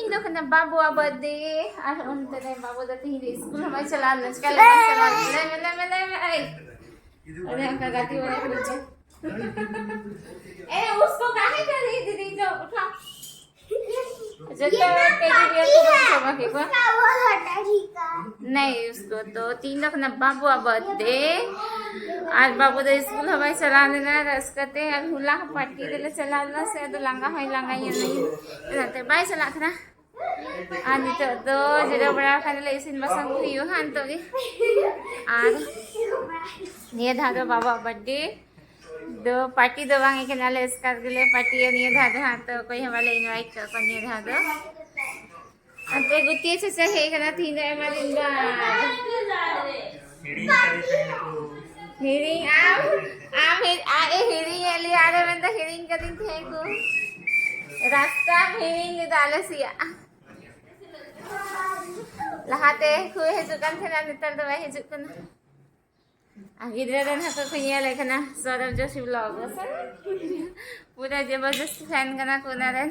तीनों कना बाबू बर्थडे और उनते ने बाबू दा तीन स्कूल हमारे चला न चला ले अरे अंकल गाती वाला नीचे ए उसको काहे कर रही दीदी जो उठा जल्दी टेडी बियर को बचा के को नहीं उसको तो तीनों कना बाबू बर्थडे आज बाबू दा स्कूल हमारे चला ना रस करते अब हुला पार्टी दे चला ना से तो लंगा है लंगा ये नहीं रहते बाय चला था ani to jeda bra khane le isin basang huyu han to di ar niya dha do baba birthday do party do bang ikena le skar gele party niya dha do ha to koi hamale invite kar ko niya dha do ante gutti se he kana tin do hamale inda hearing am a hearing eli are when the hearing kadin the ko rasta hearing dalasiya lahate ku hijukan thena nitar do hijukan agidra dan hako kunya le kana sorab joshi vlog pura जबरदस्त fan kana kuna ren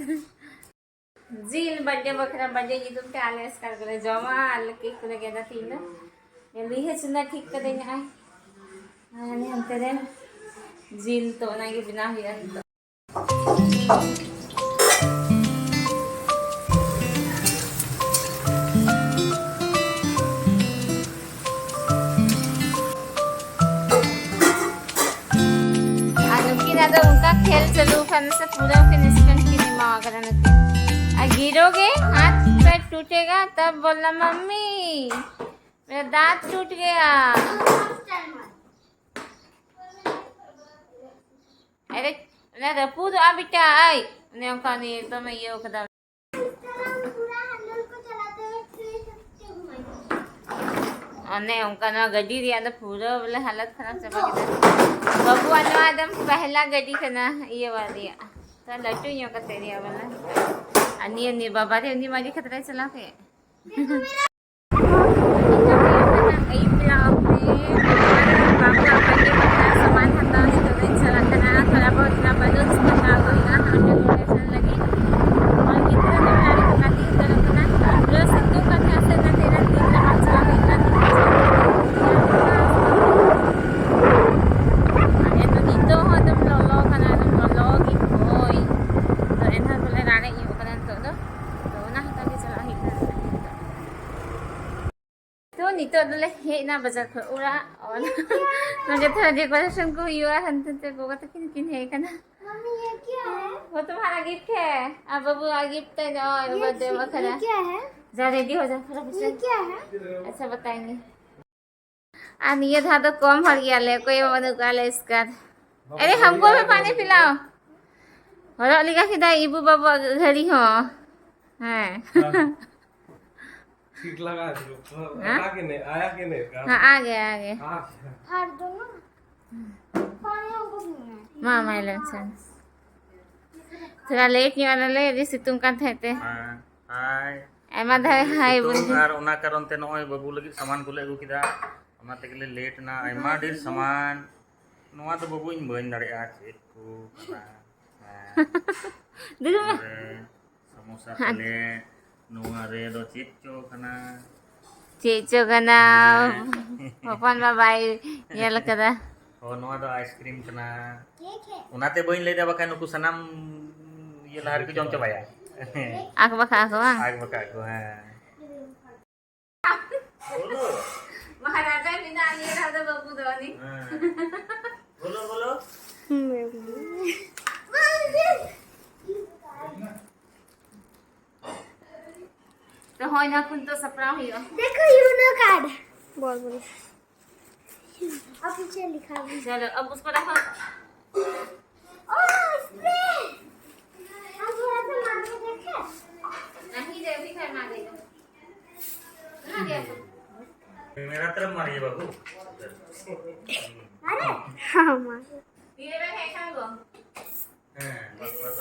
zil birthday bakra birthday ji tum te ales kar gale joma al ke kuna geda tin ye lihe chuna ठीक कर देंगे ai ani ante ren zil to na ge bina hiya तो उनका खेल चलू खाने से पूरा फिनिशमेंट की निमा करने के गिरोगे हाथ पैर टूटेगा तब बोलना मम्मी मेरा दांत टूट गया अरे ना रपू तो आ बेटा आई ने उनका नहीं तो मैं ये कदा અને ઉનકા ગડી રહ્યા તો પૂરો બોલે હાલત ખરાબ ચપા કે બાબુ આનો આદમ પહેલા ગડી કના ये वाली तो लट्टू यो का तेरी वाला अन्नी बाबा रे अन्नी मारी खतरा चला के आई ब्लॉग में बाबू अपने बड़ा सामान खाता है तो चला करना थोड़ा बहुत ना बलून बना दो ना हमें डोनेशन लगी और कितना हमारे खाती तरह ना जो सिद्धू का था से ना तेरा दिन ना चला इतना nito dole he na bazar ko ura on मुझे थोड़ा डेकोरेशन को युवा हंते ते को तो किन है kana मम्मी ये क्या है वो तुम्हारा गिफ्ट है अब बाबू आ गिफ्ट है और बर्थडे वखरा क्या है जा रेडी हो जा ये क्या है अच्छा बताएंगे आ ये था तो कम हो गया ले कोई मनु का ले इसका अरे हमको भी पानी पिलाओ और लिखा किदा इबू बाबू घड़ी हो हैं ठीक लगा दो आया कि नहीं हाँ आ गया हार दो ना पानी हमको पीना है मामा इलेक्शन थोड़ा लेट नहीं वाला ले रिसी तुम का थे हाय एमा धाय हाय बोल यार ओना कारण ते नय बाबू लगी सामान को ले अगु किदा ओना ते गेले लेट ना आइमा ढेर सामान नोवा तो बाबू इन बइन दाड़िया चेक को देखो समोसा खाले नोवा रे दो चिचो कना पपन बाबाई ये लकदा ओ नोवा दो आइसक्रीम कना केक है ओनाते बइन ले देबा कानु सनम ये लहर के जम चबाया आख बखा को आग बका को है बोलो महाराजा बिना ये रहा तो बाबू दोनी बोलो बोलो तो हो ना कुन तो सपना हियो देखो यूनो कार्ड बोल बोल अब पीछे लिखा है चलो अब उसको रखो ओह स्प्रे हम थोड़ा सा मारने देखे नहीं दे अभी खाए मांगे ना दे मेरा तरफ मारिए बाबू अरे हां मार धीरे में है खाओ बस बस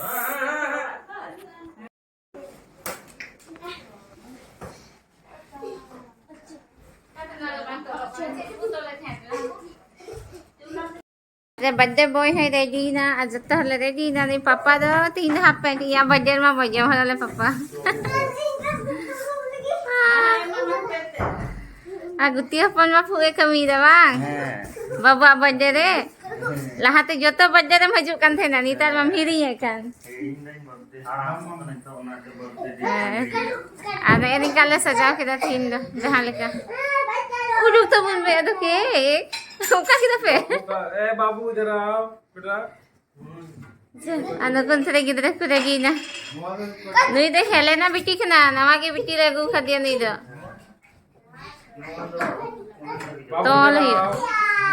बर्थडे बॉय है रेडी ना आज तो हले रेडी ना नहीं पापा दो 3 हाफ पैंट या बर्थडे में बजे हले पापा गुती अपन मा फुए कमी दा बांग बाबा बर्थडे रे लाहाते जतो बर्थडे रे हजु कान थे ना नितार मा हिरी है कान ada ini kala saja kita tindo jahan leka udah tuh pun be ada kek suka kita pe बाबू इधर आओ बेटा anak pun sering kita dek lagi na nui deh Helena biti kena nama ke biti lagu kadian ni do tol hi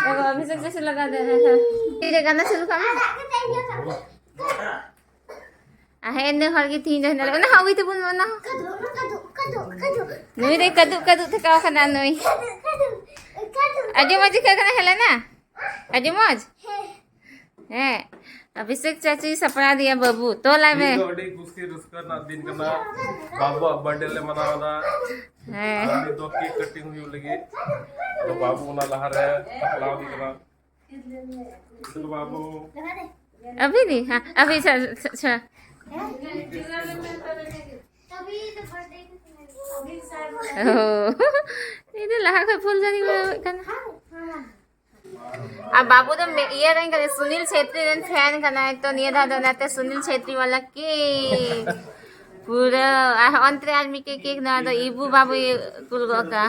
देखो अभी से जैसे लगा दे रहा था ये गाना शुरू कर आहे ने हर की तीन जन ना हावी तो बुन ना नुई रे कदु कदु थे का खना नुई अजय मज का खना हेला ना अजय मज है अभिषेक चाची सपना दिया बाबू तो लाई में बर्थडे उसके रुस्का ना दिन करना बाबू बर्थडे ले मनावना है दो केक कटिंग हुई लगी तो बाबू ना लहर है लाओ दिखना तो बाबू अभी नहीं हाँ अभी अच्छा ini lah aku full jadi kan अब बाबू तो ये रंग करे सुनील छेत्री रन फैन करना है तो निये धा दोनाते सुनील छेत्री वाला के पूरा अंतरे आदमी के केक ना तो इबू बाबू ये कुल का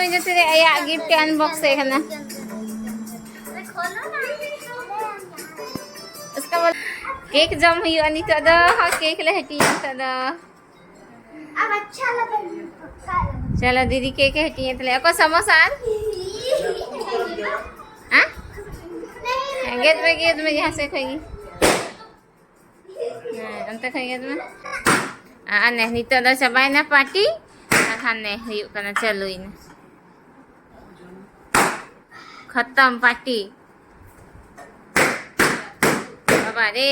नुई जो तेरे आया गिफ्ट के अनबॉक्स है ना उसका बोल केक जम हुई अनि तो दा केक ले हटी तो दा अब अच्छा लगा चलो दीदी केक हटी है तो को समोसा हां गेट में यहाँ से खाएगी अंत खाएगी में aneh nito daw sabay na party aneh huyuk kana चलुई ना खत्म पार्टी बाबा रे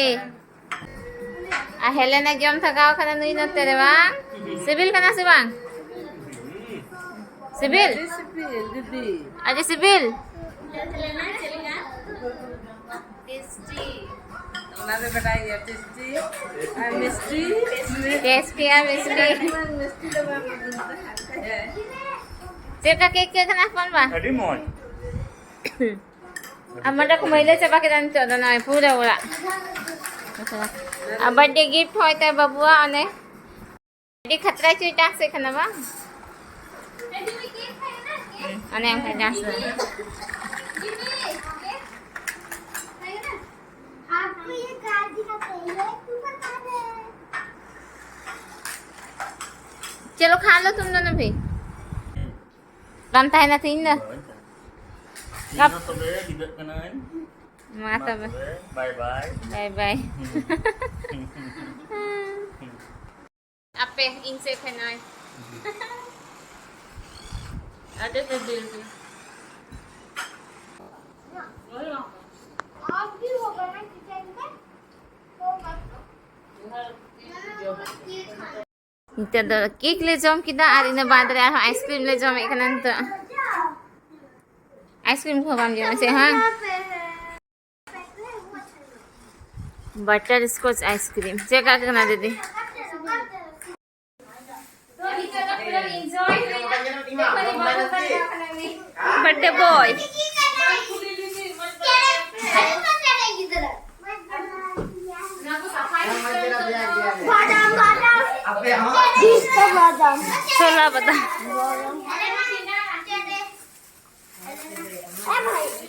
आ हेलेना जम थकाव खाना नुई न तेरे बांग सिबिल खाना से बांग सिबिल अरे सिबिल टेस्टी टेस्टी है मिस्टी सेटा केक के खाना अपन बा अड़ी मोज अमरा को मैले से बाकी दान तो ना पूरा पूरा अब बर्थडे गिफ्ट होय त बबुआ अने बर्थडे खतरा चीटा से खाना बा अने हम खाना से आपको ये गाड़ी का चाहिए तू बता दे चलो खा लो तुम दोनों भी बनता है ना तीन ना Kap to be tidak kenain. mata Bye bye. bye bye apa inse kenai ada mobil tu आप भी होगा ना किचन में होगा itu ada cake le jom kita hari ini bandar ice cream le jom ikan nanti ice cream kau bam jom se हाँ butter scotch ice cream check करना दीदी birthday boy बादाम बादाम इसका बादाम सोलह बता भाई